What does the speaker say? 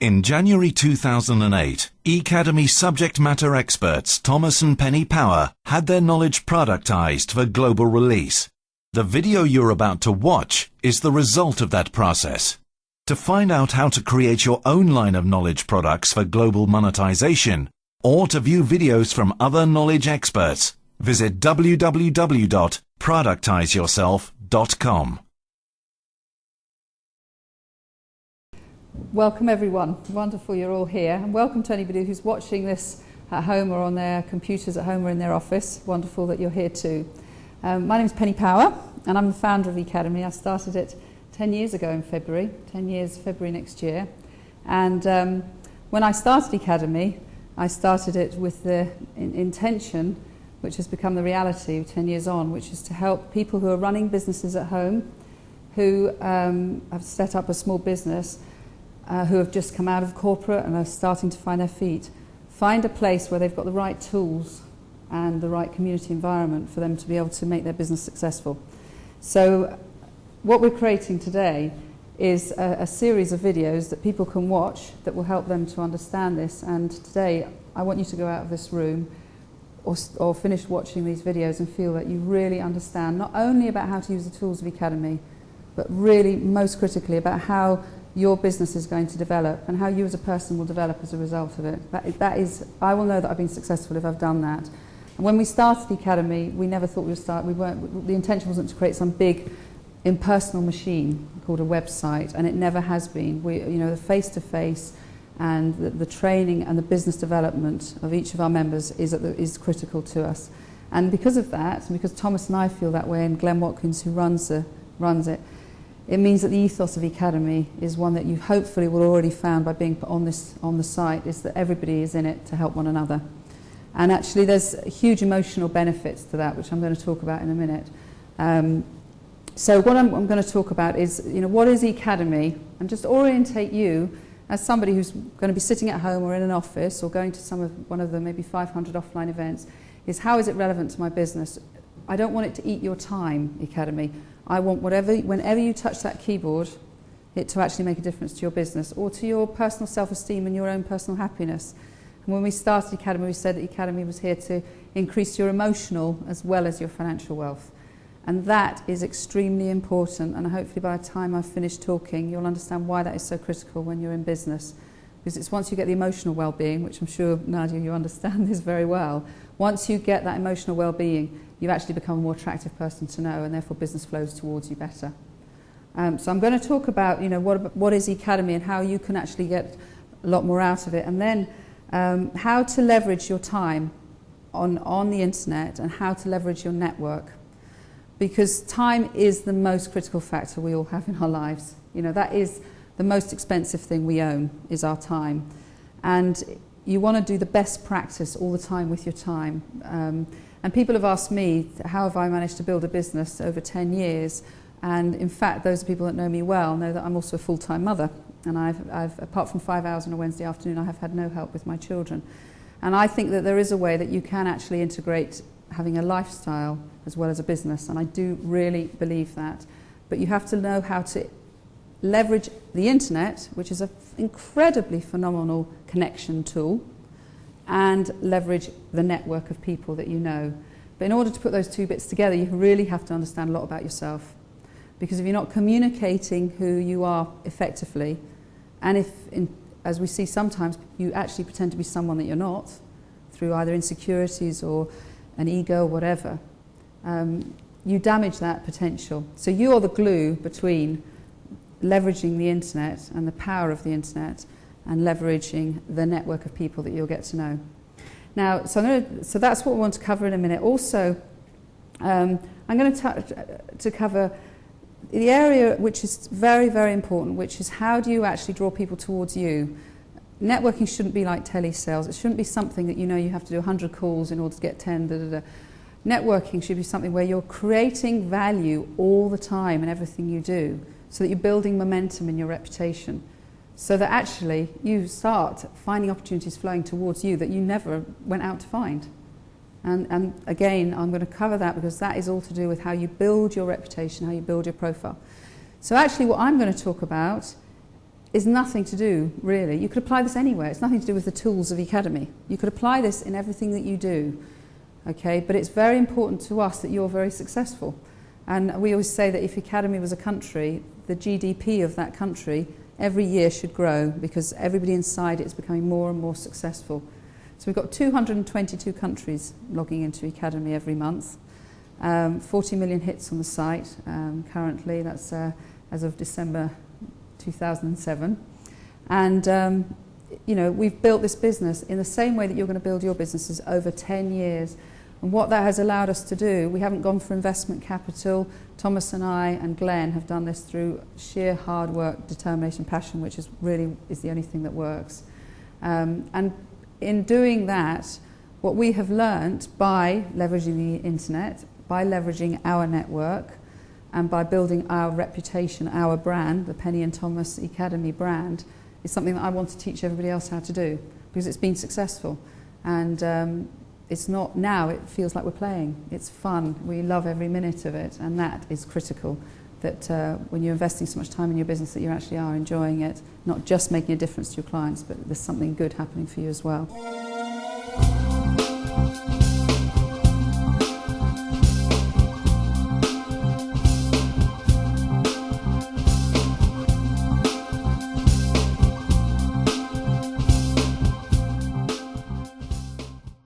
In January 2008, Ecademy subject matter experts Thomas and Penny Power had their knowledge productized for global release. The video you're about to watch is the result of that process. To find out how to create your own line of knowledge products for global monetization, or to view videos from other knowledge experts, visit www.productizeyourself.com. Welcome everyone. Wonderful you're all here, and welcome to anybody who's watching this at home or on their computers at home or in their office. Wonderful that you're here too. My name is Penny Power and I'm the founder of Ecademy. I started it 10 years ago in February, 10 years February next year. And when I started Ecademy, I started it with the intention, which has become the reality 10 years on, which is to help people who are running businesses at home, who have set up a small business, who have just come out of corporate and are starting to find their feet, find a place where they've got the right tools and the right community environment for them to be able to make their business successful. So what we're creating today is a series of videos that people can watch that will help them to understand this. And today I want you to go out of this room or finish watching these videos and feel that you really understand not only about how to use the tools of Ecademy, but really most critically about how your business is going to develop and how you as a person will develop as a result of it. That is, I will know that I've been successful if I've done that. And when we started Ecademy, we never thought we would start, the intention wasn't to create some big impersonal machine called a website, and it never has been. The face-to-face and the training and the business development of each of our members is critical to us. And because of that, and because Thomas and I feel that way, and Glenn Watkins, who runs it, it means that the ethos of Ecademy is one that you hopefully will already found by being put on the site, is that everybody is in it to help one another. And actually there's huge emotional benefits to that, which I'm going to talk about in a minute. So what I'm going to talk about is, what is Ecademy, and just orientate you as somebody who's going to be sitting at home or in an office or going to one of the maybe 500 offline events, is how is it relevant to my business? I don't want it to eat your time, Ecademy. I want whenever you touch that keyboard, it to actually make a difference to your business or to your personal self-esteem and your own personal happiness. And when we started Ecademy, we said that Ecademy was here to increase your emotional as well as your financial wealth. And that is extremely important, and hopefully by the time I've finished talking, you'll understand why that is so critical when you're in business. Because it's once you get the emotional well-being, which I'm sure, Nadia, you understand this very well, once you get that emotional well-being, you actually become a more attractive person to know, and therefore business flows towards you better. So I'm going to talk about, what is Ecademy and how you can actually get a lot more out of it, and then how to leverage your time on the internet and how to leverage your network. Because time is the most critical factor we all have in our lives. That is the most expensive thing we own, is our time. And you want to do the best practice all the time with your time. And people have asked me, how have I managed to build a business over 10 years? And in fact, those people that know me well know that I'm also a full-time mother. And I've, apart from 5 hours on a Wednesday afternoon, I have had no help with my children. And I think that there is a way that you can actually integrate having a lifestyle as well as a business. And I do really believe that. But you have to know how to leverage the internet, which is an incredibly phenomenal connection tool, and leverage the network of people that you know. But in order to put those two bits together, you really have to understand a lot about yourself. Because if you're not communicating who you are effectively, and if, as we see sometimes, you actually pretend to be someone that you're not, through either insecurities or an ego or whatever, you damage that potential. So you are the glue between leveraging the internet and the power of the internet and leveraging the network of people that you'll get to know. Now, so that's what we want to cover in a minute. Also, I'm going to cover the area which is very, very important, which is how do you actually draw people towards you. Networking shouldn't be like telesales. It shouldn't be something that you have to do 100 calls in order to get 10. Networking should be something where you're creating value all the time in everything you do, so that you're building momentum in your reputation, so that actually you start finding opportunities flowing towards you that you never went out to find. And again, I'm going to cover that because that is all to do with how you build your reputation, how you build your profile. So actually what I'm going to talk about is nothing to do, really. You could apply this anywhere. It's nothing to do with the tools of Ecademy. You could apply this in everything that you do, okay? But it's very important to us that you're very successful. And we always say that if Ecademy was a country, the GDP of that country every year should grow because everybody inside it is becoming more and more successful. So we've got 222 countries logging into Ecademy every month, 40 million hits on the site currently. That's as of December 2007. And you know, we've built this business in the same way that you're going to build your businesses over 10 years. And what that has allowed us to do, we haven't gone for investment capital. Thomas and I and Glenn have done this through sheer hard work, determination, passion, which is really the only thing that works. And in doing that, what we have learnt by leveraging the internet, by leveraging our network, and by building our reputation, our brand, the Penny and Thomas Ecademy brand, is something that I want to teach everybody else how to do because it's been successful. And it's not now, it feels like we're playing. It's fun. We love every minute of it, and that is critical. That when you're investing so much time in your business that you actually are enjoying it, not just making a difference to your clients, but there's something good happening for you as well.